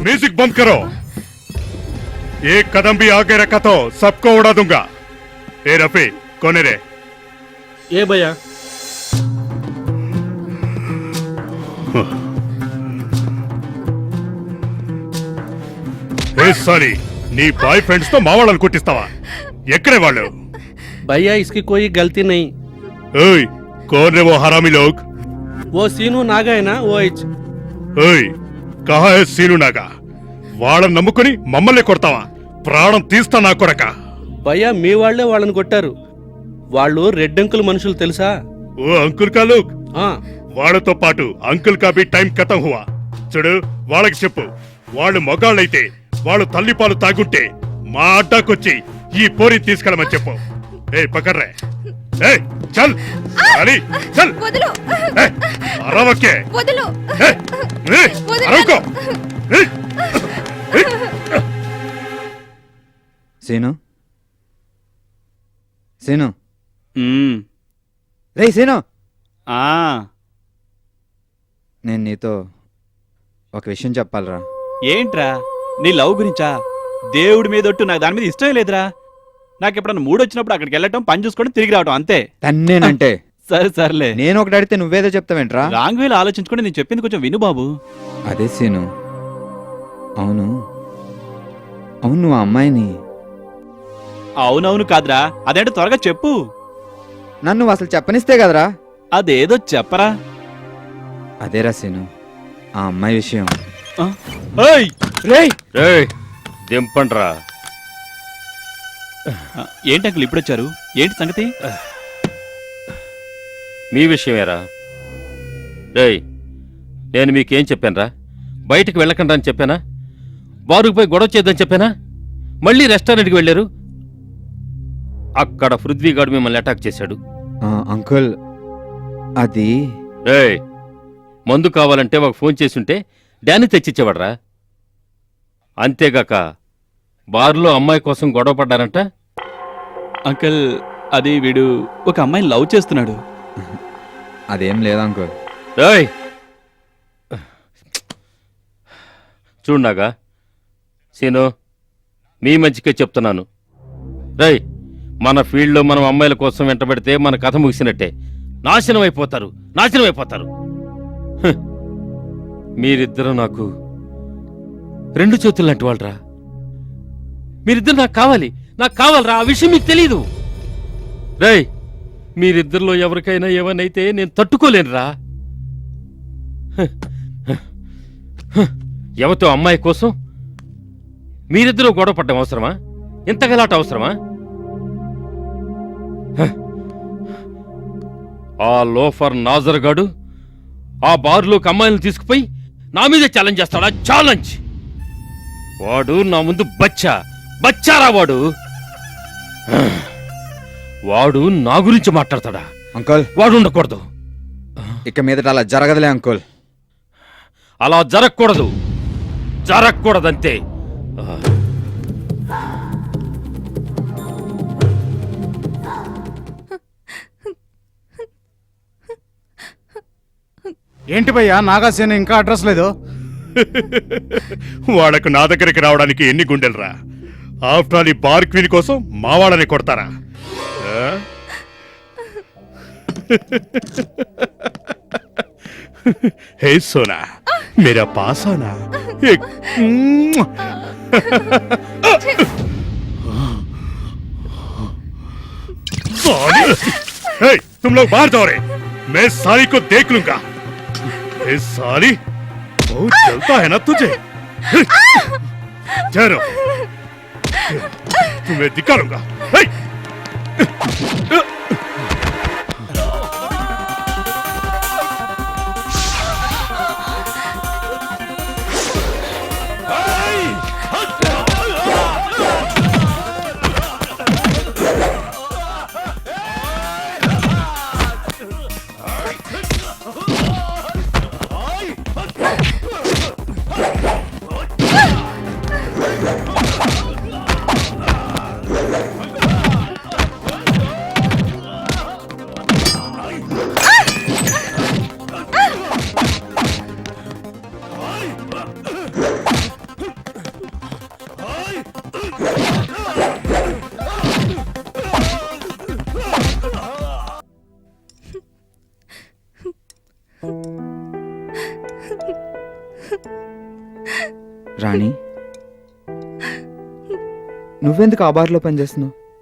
Music बंद करो। एक कदम भी आगे रखा तो सबको उड़ा दूंगा। ए रफी कौन है रे? ఏ భయ్యా ఏ సారీ నీ బాయ్ ఫ్రెండ్స్ తో మా వాళ్ళని కొట్టిస్తావా? ఎక్కడే వాళ్ళు? भैया इसकी कोई गलती नहीं। ओए कौन रे वो हरामी लोग? वो सीनू नागा है ना वो इच। ओए कहाँ है सीनू नागा? వాళ్ళని నమ్ముకుని మమ్మల్ని కొడతావా? ప్రాణం తీస్తా నా కొడక. భయ్యా మీ వాళ్ళే వాళ్ళని కొట్టారు. వాళ్ళు రెడ్ అంకుల్ మనుషులు తెలుసా? ఓ అంకుల్ కా లోగ్ ఆ వాళ్ళతో పాటు అంకుల్ కా బి టైం ఖతం హువా. చూడు వాళ్ళకి చెప్పు, వాళ్ళు మొగాళ్ళైతే వాళ్ళు తల్లిపాలు తాగుంటే మా అడ్డాకొచ్చి ఈ పోరి తీసుకెళ్ళమని చెప్పు. ఏ పకర్రే ఏ చల్ అలి చల్ వదులు ఏ అరవకే వదులు ఏ ఏ అరవకో ఏ సీను సీను రే సీను నేను నీతో ఒక విషయం చెప్పాలరా. ఏంట్రా నీ లవ్ గురించా? దేవుడి మీద ఒట్టు, నాకు దాని మీద ఇష్టం లేదురా. నాకు ఎప్పుడన్నా మూడు వచ్చినప్పుడు అక్కడికి వెళ్ళటం, పని చూసుకొని తిరిగి రావటం అంతే. తన్నేనంటే సరే సర్లే, నేను ఒకటి అడిగితే నువ్వేదో చెప్తావేంట్రా? రాంగ్ వేలో ఆలోచించుకుంటే నేను చెప్పింది కొంచెం విను బాబు. అదే సీను, అవును అవును నువ్వు ఆ అమ్మాయిని. అవునవును కాదురా, అదేంటో త్వరగా చెప్పు. నన్ను అసలు చెప్పనిస్తే కదరా. అదేదో చెప్పరా. అదేరా సీను, ఆ అమ్మాయి విషయం. ఏయ్! రేయ్ రేయ్ దింపండ్రా. ఏంటి అంకుల్ ఇప్పుడొచ్చారు? ఏంటి సంగతి? మీ విషయమేరా. రేయ్ నేను మీకేం చెప్పానురా? బయటికి వెళ్ళకండి అని చెప్పానా? బారుకు పోయి గొడవ చేద్దని చెప్పానా? మళ్ళీ రెస్టారెంట్కి వెళ్ళారు, అక్కడ పృథ్వీగాడు మిమ్మల్ని అటాక్ చేశాడు. అంకుల్ అది రేయ్ మందు కావాలంటే ఒక ఫోన్ చేసుంటే డాన్ని తెచ్చిచ్చేవాడరా. అంతేగాక బార్లో అమ్మాయి కోసం గొడవ పడ్డారంట. అంకుల్ అది వీడు ఒక అమ్మాయిని లవ్ చేస్తున్నాడు. అదేం లేదు అంకుల్. రేయ్ చూడనాగా సీను, మీ మంచికే చెప్తున్నాను. రేయ్ మన ఫీల్డ్లో మనం అమ్మాయిల కోసం వెంటబడితే మన కథ ముగిసినట్టే. నాశనం అయిపోతారు, నాశనం అయిపోతారు. మీరిద్దరూ నాకు రెండు చేతులు లాంటి వాళ్ళరా. మీరిద్దరు నాకు కావాలరా. ఆ విషయం మీకు తెలీదు. రేయ్ మీరిద్దరిలో ఎవరికైనా ఏమనైతే నేను తట్టుకోలేనురా. ఎవతో అమ్మాయి కోసం మీరిద్దరూ గొడవ పడ్డం అవసరమా? ఇంత గలాట అవసరమా? ఆ లోఫర్ నాజర్ గాడు ఆ బార్లోకి అమ్మాయిలను తీసుకుపోయి నా మీదే ఛాలెంజ్ చేస్తాడా? ఛాలెంజ్! వాడు నా ముందు బచ్చారా వాడు నా గురించి మాట్లాడతాడా? అంకుల్ వాడు ఉండకూడదు. ఇక మీదట అలా జరగదులే అంకుల్. అలా జరగకూడదంతే. ఏంటి భయ్యా నాగాసేన ఇంకా అడ్రస్ లేదు? వాళ్ళకు నా దగ్గరికి రావడానికి ఎన్ని గుండెలరా? ఆఫ్టర్ ఆల్ ఈ బార్ క్వీన్ కోసం మా వాళ్ళని కొడతారా? हे सोना मेरा पास आना एक हे तुम लोग बाहर जाओ रे, मैं साली को देख लूंगा. हे साली बहुत जलता है ना तुझे. ठहरो तुम्हें दिखा लूंगा. రాణి నువ్వెందుకు ఆ బార్లో పనిచేస్తున్నావు?